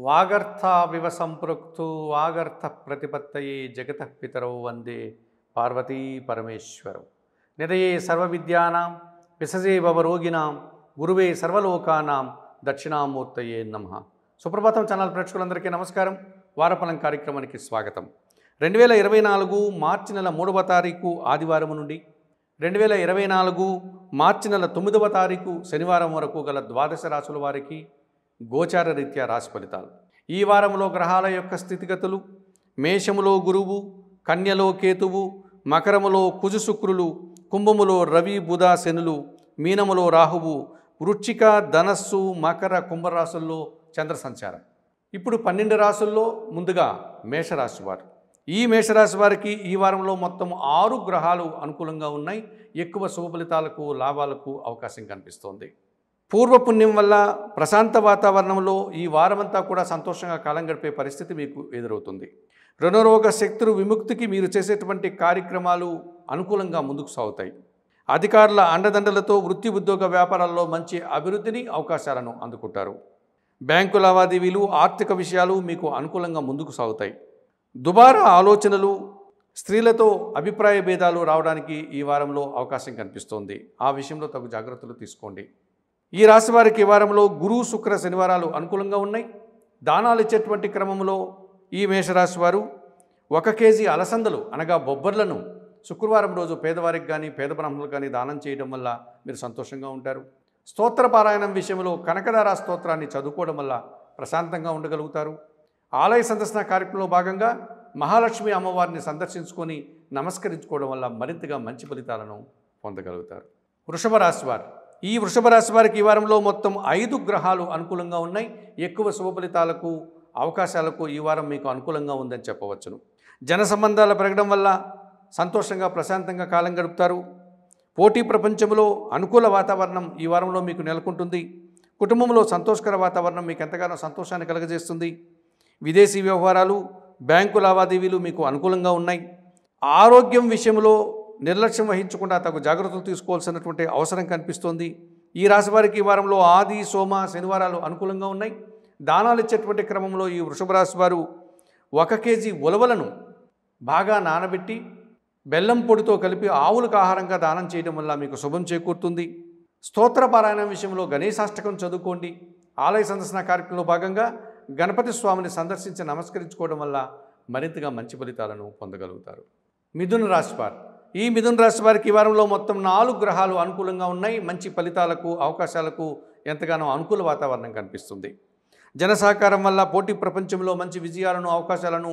వాగర్థావివ సంపృక్తు వాగర్థ ప్రతిపత్తయే జగతః పితరౌ వందే పార్వతీ పరమేశ్వరౌ నిధయే సర్వవిద్యానాం విసజే భవరోగిణాం గురువే సర్వలోకానాం దక్షిణామూర్తయే నమః. సుప్రభాతం ఛానల్ ప్రేక్షకులందరికీ నమస్కారం. వారఫలం కార్యక్రమానికి స్వాగతం. 2024 మార్చి నెల 3వ తారీఖు ఆదివారం నుండి 2024 మార్చి నెల 9వ తారీఖు శనివారం వరకు గల ద్వాదశ రాశుల వారికి గోచార రీత్యా రాశి ఫలితాలు. ఈ వారంలో గ్రహాల యొక్క స్థితిగతులు: మేషములో గురువు, కన్యలో కేతువు, మకరములో కుజు శుక్రులు, కుంభములో రవి బుధ శనులు, మీనములో రాహువు, వృశ్చిక ధనస్సు మకర కుంభరాశుల్లో చంద్ర సంచారం. ఇప్పుడు 12 రాశుల్లో ముందుగా మేషరాశి వారు. ఈ మేషరాశి వారికి ఈ వారంలో మొత్తం 6 గ్రహాలు అనుకూలంగా ఉన్నాయి. ఎక్కువ శుభ ఫలితాలకు లాభాలకు అవకాశం కనిపిస్తోంది. పూర్వపుణ్యం వల్ల ప్రశాంత వాతావరణంలో ఈ వారమంతా కూడా సంతోషంగా కాలం గడిపే పరిస్థితి మీకు ఎదురవుతుంది. రుణరోగ శక్తులు విముక్తికి మీరు చేసేటువంటి కార్యక్రమాలు అనుకూలంగా ముందుకు సాగుతాయి. అధికారుల అండదండలతో వృత్తి ఉద్యోగ వ్యాపారాల్లో మంచి అభివృద్ధిని అవకాశాలను అందుకుంటారు. బ్యాంకు లావాదేవీలు ఆర్థిక విషయాలు మీకు అనుకూలంగా ముందుకు సాగుతాయి. దుబారా ఆలోచనలు, స్త్రీలతో అభిప్రాయ భేదాలు రావడానికి ఈ వారంలో అవకాశం కనిపిస్తోంది. ఆ విషయంలో తగు జాగ్రత్తలు తీసుకోండి. ఈ రాశి వారికి ఈ వారంలో గురు శుక్ర శనివారాలు అనుకూలంగా ఉన్నాయి. దానాలు ఇచ్చేటువంటి క్రమంలో ఈ మేషరాశి వారు 1 కేజీ అలసందలు అనగా బొబ్బర్లను శుక్రవారం రోజు పేదవారికి కానీ పేద బ్రాహ్మణులకు కానీ దానం చేయడం వల్ల మీరు సంతోషంగా ఉంటారు. స్తోత్ర పారాయణం విషయంలో కనకదార స్తోత్రాన్ని చదువుకోవడం వల్ల ప్రశాంతంగా ఉండగలుగుతారు. ఆలయ సందర్శన కార్యక్రమంలో భాగంగా మహాలక్ష్మి అమ్మవారిని సందర్శించుకొని నమస్కరించుకోవడం వల్ల మరింతగా మంచి ఫలితాలను పొందగలుగుతారు. వృషభ రాశి వారు. ఈ వృషభ రాశి వారికి ఈ వారంలో మొత్తం 5 గ్రహాలు అనుకూలంగా ఉన్నాయి. ఎక్కువ శుభ ఫలితాలకు అవకాశాలకు ఈ వారం మీకు అనుకూలంగా ఉందని చెప్పవచ్చును. జన సంబంధాలు పెరగడం వల్ల సంతోషంగా ప్రశాంతంగా కాలం గడుపుతారు. పోటీ ప్రపంచంలో అనుకూల వాతావరణం ఈ వారంలో మీకు నెలకొంటుంది. కుటుంబంలో సంతోషకర వాతావరణం మీకు ఎంతగానో సంతోషాన్ని కలుగజేస్తుంది. విదేశీ వ్యవహారాలు, బ్యాంకు లావాదేవీలు మీకు అనుకూలంగా ఉన్నాయి. ఆరోగ్యం విషయంలో నిర్లక్ష్యం వహించకుండా తగు జాగ్రత్తలు తీసుకోవాల్సినటువంటి అవసరం కనిపిస్తోంది. ఈ రాశి వారికి ఈ వారంలో ఆది సోమ శనివారాలు అనుకూలంగా ఉన్నాయి. దానాలు ఇచ్చేటువంటి క్రమంలో ఈ వృషభ రాశి వారు 1 కేజీ ఉలవలను బాగా నానబెట్టి బెల్లం పొడితో కలిపి ఆవులకు ఆహారంగా దానం చేయడం వల్ల మీకు శుభం చేకూరుతుంది. స్తోత్ర పారాయణం విషయంలో గణేశాష్టకం చదువుకోండి. ఆలయ సందర్శన కార్యక్రమంలో భాగంగా గణపతి స్వామిని సందర్శించి నమస్కరించుకోవడం వల్ల మరింతగా మంచి ఫలితాలను పొందగలుగుతారు. మిథున రాశి వారు. ఈ మిథున రాశి వారికి ఈ వారంలో మొత్తం 4 గ్రహాలు అనుకూలంగా ఉన్నాయి. మంచి ఫలితాలకు అవకాశాలకు ఎంతగానో అనుకూల వాతావరణం కనిపిస్తుంది. జన సహకారం వల్ల పోటీ ప్రపంచంలో మంచి విజయాలను అవకాశాలను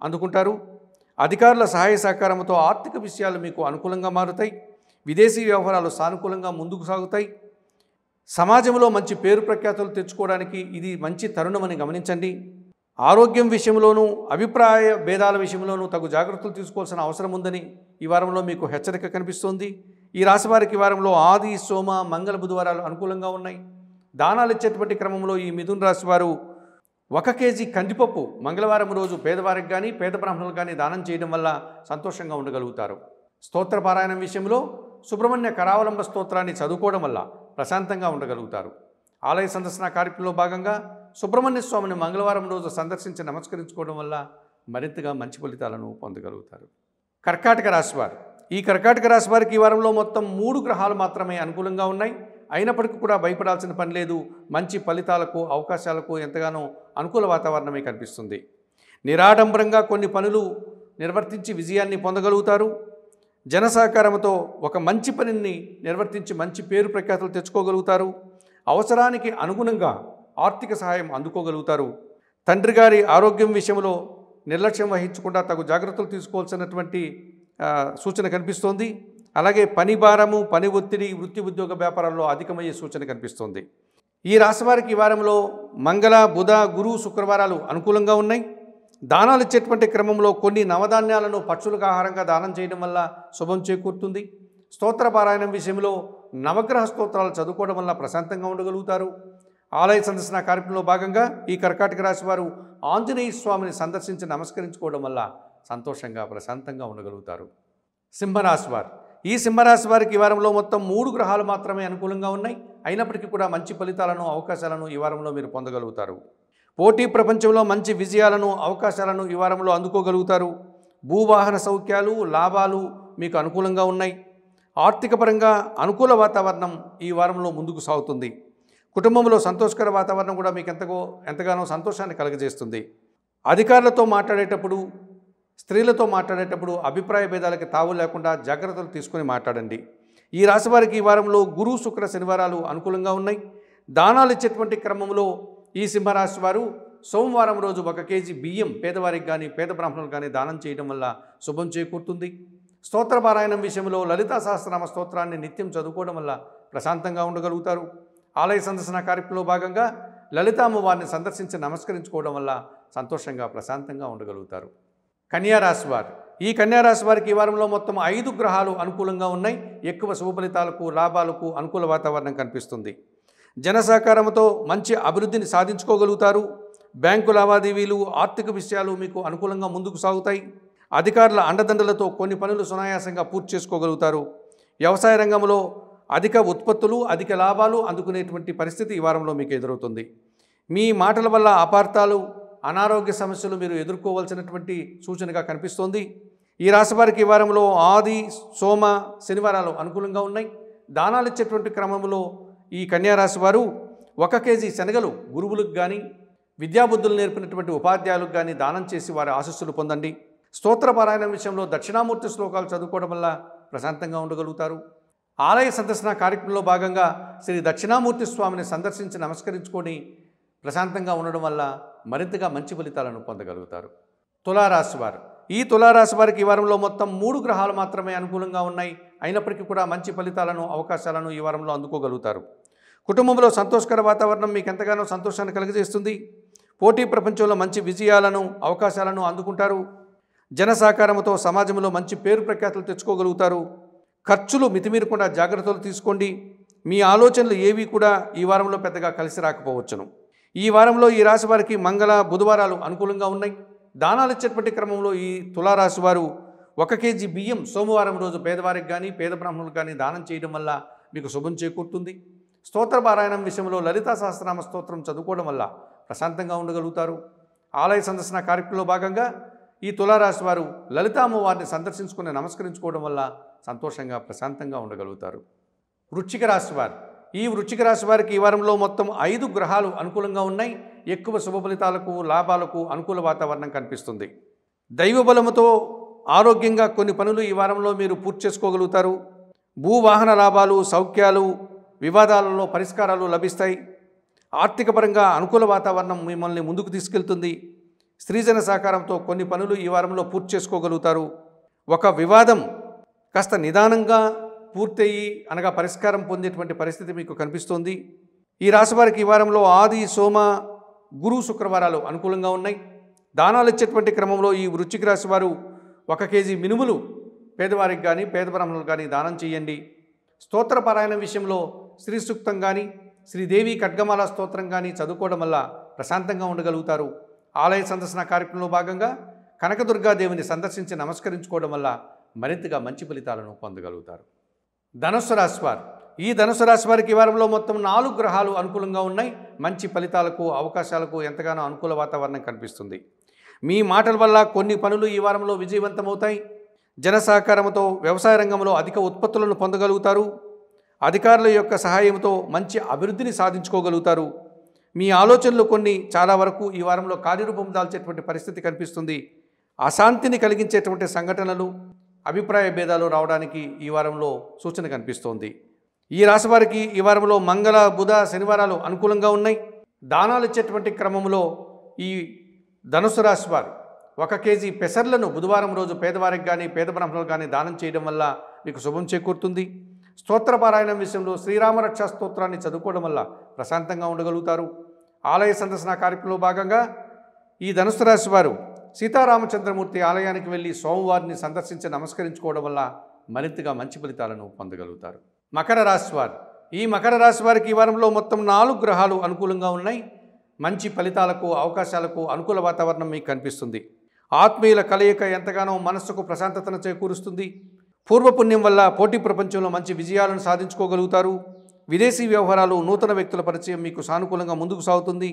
అందుకుంటారు. అధికారుల సహాయ సహకారంతో ఆర్థిక విషయాలు మీకు అనుకూలంగా మారుతాయి. విదేశీ వ్యవహారాలు సానుకూలంగా ముందుకు సాగుతాయి. సమాజంలో మంచి పేరు ప్రఖ్యాతులు తెచ్చుకోవడానికి ఇది మంచి తరుణమని గమనించండి. ఆరోగ్యం విషయంలోనూ అభిప్రాయ భేదాల విషయంలోనూ తగు జాగ్రత్తలు తీసుకోవాల్సిన అవసరం ఉందని ఈ వారంలో మీకు హెచ్చరిక కనిపిస్తోంది. ఈ రాశి వారికి ఈ వారంలో ఆది సోమ మంగళ బుధవారాలు అనుకూలంగా ఉన్నాయి. దానాలు ఇచ్చేటువంటి క్రమంలో ఈ మిథున రాశి వారు 1 కేజీ కందిపప్పు మంగళవారం రోజు పేదవారికి కానీ పేద బ్రాహ్మణులకు కానీ దానం చేయడం వల్ల సంతోషంగా ఉండగలుగుతారు. స్తోత్ర పారాయణం విషయంలో సుబ్రహ్మణ్య కరావలంబ స్తోత్రాన్ని చదువుకోవడం వల్ల ప్రశాంతంగా ఉండగలుగుతారు. ఆలయ సందర్శన కార్యక్రమంలో భాగంగా సుబ్రహ్మణ్య స్వామిని మంగళవారం రోజు సందర్శించి నమస్కరించుకోవడం వల్ల మరింతగా మంచి ఫలితాలను పొందగలుగుతారు. కర్కాటక రాశి వారు. ఈ కర్కాటక రాశి వారికి ఈ వారంలో మొత్తం 3 గ్రహాలు మాత్రమే అనుకూలంగా ఉన్నాయి. అయినప్పటికీ కూడా భయపడాల్సిన పని లేదు. మంచి ఫలితాలకు అవకాశాలకు ఎంతగానో అనుకూల వాతావరణమే కనిపిస్తుంది. నిరాడంబరంగా కొన్ని పనులు నిర్వర్తించి విజయాన్ని పొందగలుగుతారు. జన సహకారంతో ఒక మంచి పనిని నిర్వర్తించి మంచి పేరు ప్రఖ్యాతులు తెచ్చుకోగలుగుతారు. అవసరానికి అనుగుణంగా ఆర్థిక సహాయం అందుకోగలుగుతారు. తండ్రి గారి ఆరోగ్యం విషయంలో నిర్లక్ష్యం వహించకుండా తగు జాగ్రత్తలు తీసుకోవాల్సినటువంటి సూచన కనిపిస్తోంది. అలాగే పని భారము, పని ఒత్తిడి, వృత్తి ఉద్యోగ వ్యాపారాల్లో అధికమయ్యే సూచన కనిపిస్తోంది. ఈ రాశి వారికి ఈ వారంలో మంగళ బుధ గురు శుక్రవారాలు అనుకూలంగా ఉన్నాయి. దానాలు ఇచ్చేటువంటి క్రమంలో కొన్ని నవధాన్యాలను పక్షులకు ఆహారంగా దానం చేయడం వల్ల శుభం చేకూరుతుంది. స్తోత్ర పారాయణం విషయంలో నవగ్రహ స్తోత్రాలు చదువుకోవడం వల్ల ప్రశాంతంగా ఉండగలుగుతారు. ఆలయ సందర్శన కార్యక్రమంలో భాగంగా ఈ కర్కాటక రాశి వారు ఆంజనేయ స్వామిని సందర్శించి నమస్కరించుకోవడం వల్ల సంతోషంగా ప్రశాంతంగా ఉండగలుగుతారు. సింహరాశి వారు. ఈ సింహరాశి వారికి ఈ వారంలో మొత్తం 3 గ్రహాలు మాత్రమే అనుకూలంగా ఉన్నాయి. అయినప్పటికీ కూడా మంచి ఫలితాలను అవకాశాలను ఈ వారంలో మీరు పొందగలుగుతారు. పోటీ ప్రపంచంలో మంచి విజయాలను అవకాశాలను ఈ వారంలో అందుకోగలుగుతారు. భూవాహన సౌఖ్యాలు లాభాలు మీకు అనుకూలంగా ఉన్నాయి. ఆర్థిక పరంగా అనుకూల వాతావరణం ఈ వారంలో ముందుకు సాగుతుంది. కుటుంబంలో సంతోషకర వాతావరణం కూడా మీకు ఎంతగానో సంతోషాన్ని కలుగజేస్తుంది. అధికారులతో మాట్లాడేటప్పుడు, స్త్రీలతో మాట్లాడేటప్పుడు అభిప్రాయ భేదాలకి తావు లేకుండా జాగ్రత్తలు తీసుకుని మాట్లాడండి. ఈ రాశి వారికి ఈ వారంలో గురు శుక్ర శనివారాలు అనుకూలంగా ఉన్నాయి. దానాలు ఇచ్చేటువంటి క్రమంలో ఈ సింహరాశి వారు సోమవారం రోజు 1 కేజీ బియ్యం పేదవారికి కానీ పేద బ్రాహ్మణులకు కానీ దానం చేయడం వల్ల శుభం చేకూరుతుంది. స్తోత్రపారాయణం విషయంలో లలితా సహస్రనామ స్తోత్రాన్ని నిత్యం చదువుకోవడం వల్ల ప్రశాంతంగా ఉండగలుగుతారు. ఆలయ సందర్శన కార్యక్రమంలో భాగంగా లలితా అమ్మవారిని సందర్శించి నమస్కరించుకోవడం వల్ల సంతోషంగా ప్రశాంతంగా ఉండగలుగుతారు. కన్యారాశి వారు ఈ కన్యారాశి వారికి ఈ వారంలో మొత్తం 5 గ్రహాలు అనుకూలంగా ఉన్నాయి. ఎక్కువ శుభ ఫలితాలకు లాభాలకు అనుకూల వాతావరణం కనిపిస్తుంది. జన సహకారంతో మంచి అభివృద్ధిని సాధించుకోగలుగుతారు. బ్యాంకు లావాదేవీలు ఆర్థిక విషయాలు మీకు అనుకూలంగా ముందుకు సాగుతాయి. అధికారుల అండదండలతో కొన్ని పనులు సునాయాసంగా పూర్తి చేసుకోగలుగుతారు. వ్యవసాయ రంగంలో అధిక ఉత్పత్తులు అధిక లాభాలు అందుకునేటువంటి పరిస్థితి ఈ వారంలో మీకు ఎదురవుతుంది. మీ మాటల వల్ల అపార్థాలు అనారోగ్య సమస్యలు మీరు ఎదుర్కోవాల్సినటువంటి సూచనగా కనిపిస్తోంది. ఈ రాశి వారికి ఈ వారంలో ఆది సోమ శనివారాలు అనుకూలంగా ఉన్నాయి. దానాలు ఇచ్చేటువంటి క్రమంలో ఈ కన్యారాశి వారు 1 కేజీ శనగలు గురువులకు కానీ విద్యాబుద్ధులు నేర్పినటువంటి ఉపాధ్యాయులకు కానీ దానం చేసి వారి ఆశీస్సులు పొందండి. స్తోత్రపారాయణం విషయంలో దక్షిణామూర్తి శ్లోకాలు చదువుకోవడం వల్ల ప్రశాంతంగా ఉండగలుగుతారు. ఆలయ సందర్శన కార్యక్రమంలో భాగంగా శ్రీ దక్షిణామూర్తి స్వామిని సందర్శించి నమస్కరించుకొని ప్రశాంతంగా ఉండడం వల్ల మరింతగా మంచి ఫలితాలను పొందగలుగుతారు. తులారాశి వారు ఈ తులారాశి వారికి ఈ వారంలో మొత్తం 3 గ్రహాలు మాత్రమే అనుకూలంగా ఉన్నాయి. అయినప్పటికీ కూడా మంచి ఫలితాలను అవకాశాలను ఈ వారంలో అందుకోగలుగుతారు. కుటుంబంలో సంతోషకర వాతావరణం మీకు ఎంతగానో సంతోషాన్ని కలుగజేస్తుంది. పోటీ ప్రపంచంలో మంచి విజయాలను అవకాశాలను అందుకుంటారు. జన సహకారంతో సమాజంలో మంచి పేరు ప్రఖ్యాతులు తెచ్చుకోగలుగుతారు. ఖర్చులు మితిమీరకుండా జాగ్రత్తలు తీసుకోండి. మీ ఆలోచనలు ఏవి కూడా ఈ వారంలో పెద్దగా కలిసి రాకపోవచ్చును. ఈ వారంలో ఈ రాశి వారికి మంగళ బుధవారాలు అనుకూలంగా ఉన్నాయి. దానాలు ఇచ్చేటువంటి క్రమంలో ఈ తులారాశి వారు 1 కేజీ బియ్యం సోమవారం రోజు పేదవారికి కానీ పేద బ్రాహ్మణులకు కానీ దానం చేయడం వల్ల మీకు శుభం చేకూరుతుంది. స్తోత్రపారాయణం విషయంలో లలితా సహస్రనామ స్తోత్రం చదువుకోవడం వల్ల ప్రశాంతంగా ఉండగలుగుతారు. ఆలయ సందర్శన కార్యక్రమంలో భాగంగా ఈ తులారాశి వారు లలితా అమ్మవారిని సందర్శించుకుని నమస్కరించుకోవడం వల్ల సంతోషంగా ప్రశాంతంగా ఉండగలుగుతారు. వృశ్చిక రాశి వారు ఈ వృశ్చిక రాశి వారికి ఈ వారంలో మొత్తం 5 గ్రహాలు అనుకూలంగా ఉన్నాయి. ఎక్కువ శుభ ఫలితాలకు లాభాలకు అనుకూల వాతావరణం కనిపిస్తుంది. దైవ బలముతో ఆరోగ్యంగా కొన్ని పనులు ఈ వారంలో మీరు పూర్తి చేసుకోగలుగుతారు. భూవాహన లాభాలు సౌఖ్యాలు వివాదాలలో పరిష్కారాలు లభిస్తాయి. ఆర్థిక పరంగా అనుకూల వాతావరణం మిమ్మల్ని ముందుకు తీసుకెళ్తుంది. స్త్రీజన సహకారంతో కొన్ని పనులు ఈ వారంలో పూర్తి చేసుకోగలుగుతారు. ఒక వివాదం కాస్త నిదానంగా పూర్తయి అనగా పరిష్కారం పొందేటువంటి పరిస్థితి మీకు కనిపిస్తోంది. ఈ రాశి వారికి ఈ వారంలో ఆది సోమ గురు శుక్రవారాలు అనుకూలంగా ఉన్నాయి. దానాలు ఇచ్చేటువంటి క్రమంలో ఈ వృశ్చిక రాశి వారు 1 కేజీ మినుములు పేదవారికి కానీ పేద బ్రాహ్మణులకు కానీ దానం చేయండి. స్తోత్రపారాయణం విషయంలో శ్రీ సూక్తం కానీ శ్రీదేవి ఖడ్గమాల స్తోత్రం కానీ చదువుకోవడం వల్ల ప్రశాంతంగా ఉండగలుగుతారు. ఆలయ సందర్శన కార్యక్రమంలో భాగంగా కనకదుర్గాదేవిని సందర్శించి నమస్కరించుకోవడం వల్ల మరింతగా మంచి ఫలితాలను పొందగలుగుతారు. ధనుస్సు రాశి వారు ఈ ధనుస్సు రాశి వారికి ఈ వారంలో మొత్తం 4 గ్రహాలు అనుకూలంగా ఉన్నాయి. మంచి ఫలితాలకు అవకాశాలకు ఎంతగానో అనుకూల వాతావరణం కనిపిస్తుంది. మీ మాటల వల్ల కొన్ని పనులు ఈ వారంలో విజయవంతమవుతాయి. జన సహకారంతో వ్యవసాయ రంగంలో అధిక ఉత్పత్తులను పొందగలుగుతారు. అధికారుల యొక్క సహాయంతో మంచి అభివృద్ధిని సాధించుకోగలుగుతారు. మీ ఆలోచనలు కొన్ని చాలా వరకు ఈ వారంలో కార్యరూపం దాల్చేటువంటి పరిస్థితి కనిపిస్తుంది. అశాంతిని కలిగించేటువంటి సంఘటనలు అభిప్రాయ భేదాలు రావడానికి ఈ వారంలో సూచన కనిపిస్తోంది. ఈ రాశి వారికి ఈ వారంలో మంగళ బుధ శనివారాలు అనుకూలంగా ఉన్నాయి. దానాలు ఇచ్చేటువంటి క్రమంలో ఈ ధనుసు రాశి వారు 1 కేజీ పెసర్లను బుధవారం రోజు పేదవారికి కానీ పేద బ్రాహ్మణులకు కానీ దానం చేయడం వల్ల మీకు శుభం చేకూరుతుంది. స్తోత్రపారాయణం విషయంలో శ్రీరామరక్ష స్తోత్రాన్ని చదువుకోవడం వల్ల ప్రశాంతంగా ఉండగలుగుతారు. ఆలయ సందర్శన కార్యక్రమంలో భాగంగా ఈ ధనుసు రాశి వారు సీతారామచంద్రమూర్తి ఆలయానికి వెళ్ళి సోమవారిని సందర్శించి నమస్కరించుకోవడం వల్ల మరింతగా మంచి ఫలితాలను పొందగలుగుతారు. మకర రాశి వారు ఈ మకర రాశి వారికి ఈ వారంలో మొత్తం 4 గ్రహాలు అనుకూలంగా ఉన్నాయి. మంచి ఫలితాలకు అవకాశాలకు అనుకూల వాతావరణం మీకు కనిపిస్తుంది. ఆత్మీయుల కలయిక ఎంతగానో మనస్సుకు ప్రశాంతతను చేకూరుస్తుంది. పూర్వపుణ్యం వల్ల పోటీ ప్రపంచంలో మంచి విజయాలను సాధించుకోగలుగుతారు. విదేశీ వ్యవహారాలు నూతన వ్యక్తుల పరిచయం మీకు సానుకూలంగా ముందుకు సాగుతుంది.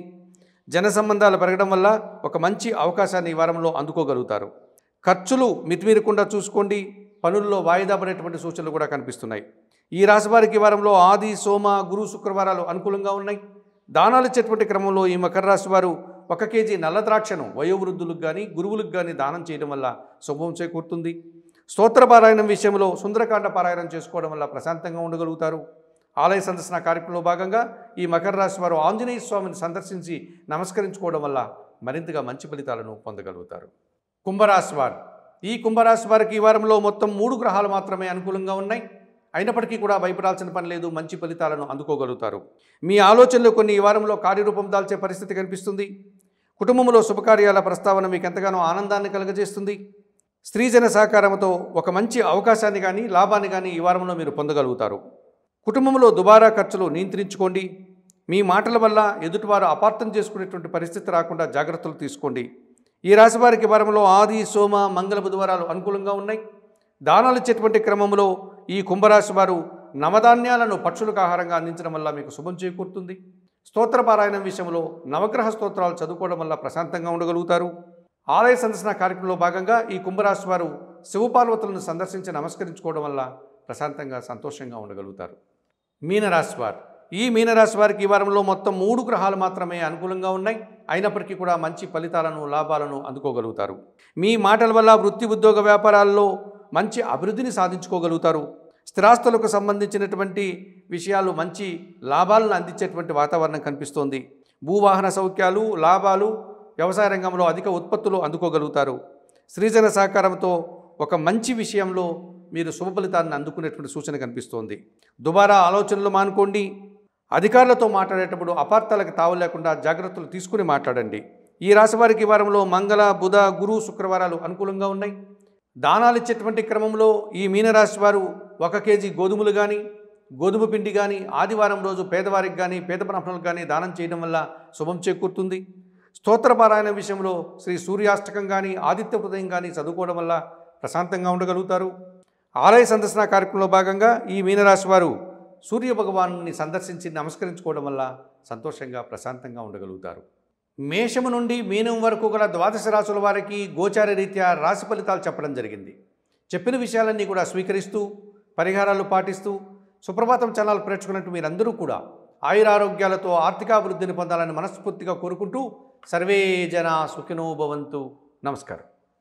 జన సంబంధాలు పెరగడం వల్ల ఒక మంచి అవకాశాన్ని ఈ వారంలో అందుకోగలుగుతారు. ఖర్చులు మితిమీరకుండా చూసుకోండి. పనుల్లో వాయిదా పడేటువంటి సూచనలు కూడా కనిపిస్తున్నాయి. ఈ రాశి వారికి ఈ వారంలో ఆది, సోమ, గురు, శుక్రవారాలు అనుకూలంగా ఉన్నాయి. దానాలు ఇచ్చేటువంటి క్రమంలో ఈ మకర రాశి వారు 1 కేజీ నల్ల ద్రాక్షను వయోవృద్ధులకు కానీ గురువులకు కానీ దానం చేయడం వల్ల శుభం చేకూరుతుంది. స్తోత్ర పారాయణం విషయంలో సుందరకాండ పారాయణం చేసుకోవడం వల్ల ప్రశాంతంగా ఉండగలుగుతారు. ఆలయ సందర్శన కార్యక్రమంలో భాగంగా ఈ మకర రాశి వారు ఆంజనేయ స్వామిని సందర్శించి నమస్కరించుకోవడం వల్ల మరింతగా మంచి ఫలితాలను పొందగలుగుతారు. కుంభరాశి వారు ఈ కుంభరాశి వారికి ఈ వారంలో మొత్తం 3 గ్రహాలు మాత్రమే అనుకూలంగా ఉన్నాయి. అయినప్పటికీ కూడా భయపడాల్సిన పని లేదు. మంచి ఫలితాలను అందుకోగలుగుతారు. మీ ఆలోచనలు కొన్ని ఈ వారంలో కార్యరూపం దాల్చే పరిస్థితి కనిపిస్తుంది. కుటుంబంలో శుభకార్యాల ప్రస్తావన మీకు ఎంతగానో ఆనందాన్ని కలుగజేస్తుంది. స్త్రీజన సహకారంతో ఒక మంచి అవకాశాన్ని కానీ లాభాన్ని కానీ ఈ వారంలో మీరు పొందగలుగుతారు. కుటుంబంలో దుబారా ఖర్చులు నియంత్రించుకోండి. మీ మాటల వల్ల ఎదుటివారు అపార్థం చేసుకునేటువంటి పరిస్థితి రాకుండా జాగ్రత్తలు తీసుకోండి. ఈ రాశి వారికి వారంలో ఆది, సోమ, మంగళ, బుధవారాలు అనుకూలంగా ఉన్నాయి. దానాలు ఇచ్చేటువంటి క్రమంలో ఈ కుంభరాశి వారు నవధాన్యాలను పక్షులకు ఆహారంగా అందించడం వల్ల మీకు శుభం చేకూరుతుంది. స్తోత్ర పారాయణం విషయంలో నవగ్రహ స్తోత్రాలు చదువుకోవడం వల్ల ప్రశాంతంగా ఉండగలుగుతారు. ఆలయ సందర్శన కార్యక్రమంలో భాగంగా ఈ కుంభరాశి వారు శివపార్వతులను సందర్శించి నమస్కరించుకోవడం వల్ల ప్రశాంతంగా సంతోషంగా ఉండగలుగుతారు. మీనరాశి వారు ఈ మీనరాశి వారికి ఈ వారంలో మొత్తం 3 గ్రహాలు మాత్రమే అనుకూలంగా ఉన్నాయి. అయినప్పటికీ కూడా మంచి ఫలితాలను లాభాలను అందుకోగలుగుతారు. మీ మాటల వల్ల వృత్తి, ఉద్యోగ, వ్యాపారాల్లో మంచి అభివృద్ధిని సాధించుకోగలుగుతారు. స్థిరాస్తులకు సంబంధించినటువంటి విషయాలు మంచి లాభాలను అందించేటువంటి వాతావరణం కనిపిస్తోంది. భూవాహన సౌఖ్యాలు, లాభాలు, వ్యవసాయ రంగంలో అధిక ఉత్పత్తులు అందుకోగలుగుతారు. స్త్రీజన సహకారంతో ఒక మంచి విషయంలో మీరు శుభ ఫలితాన్ని అందుకునేటువంటి సూచన కనిపిస్తోంది. దుబారా ఆలోచనలు మానుకోండి. అధికారులతో మాట్లాడేటప్పుడు అపార్థాలకు తావు లేకుండా జాగ్రత్తలు తీసుకుని మాట్లాడండి. ఈ రాశి వారికి ఈ వారంలో మంగళ, బుధ, గురు, శుక్రవారాలు అనుకూలంగా ఉన్నాయి. దానాలు ఇచ్చేటువంటి క్రమంలో ఈ మీనరాశి వారు 1 కేజీ గోధుమలు కానీ గోధుమ పిండి కానీ ఆదివారం రోజు పేదవారికి కానీ పేద బ్రాహ్మణులకు కానీ దానం చేయడం వల్ల శుభం చేకూరుతుంది. స్తోత్ర పారాయణ విషయంలో శ్రీ సూర్యాష్టకం కానీ ఆదిత్య హృదయం కానీ చదువుకోవడం వల్ల ప్రశాంతంగా ఉండగలుగుతారు. ఆలయ సందర్శన కార్యక్రమంలో భాగంగా ఈ మీనరాశి వారు సూర్య భగవాను సందర్శించి నమస్కరించుకోవడం వల్ల సంతోషంగా ప్రశాంతంగా ఉండగలుగుతారు. మేషము నుండి మీనం వరకు గల 12 రాశుల వారికి గోచార రీత్యా రాశి ఫలితాలు చెప్పడం జరిగింది. చెప్పిన విషయాలన్నీ కూడా స్వీకరిస్తూ పరిహారాలు పాటిస్తూ సుప్రభాతం ఛానల్ ప్రేక్షకున్నట్టు మీరందరూ కూడా ఆయురారోగ్యాలతో ఆర్థికాభివృద్ధిని పొందాలని మనస్ఫూర్తిగా కోరుకుంటూ సర్వే జనా సుఖినో భవంతు. నమస్కారం.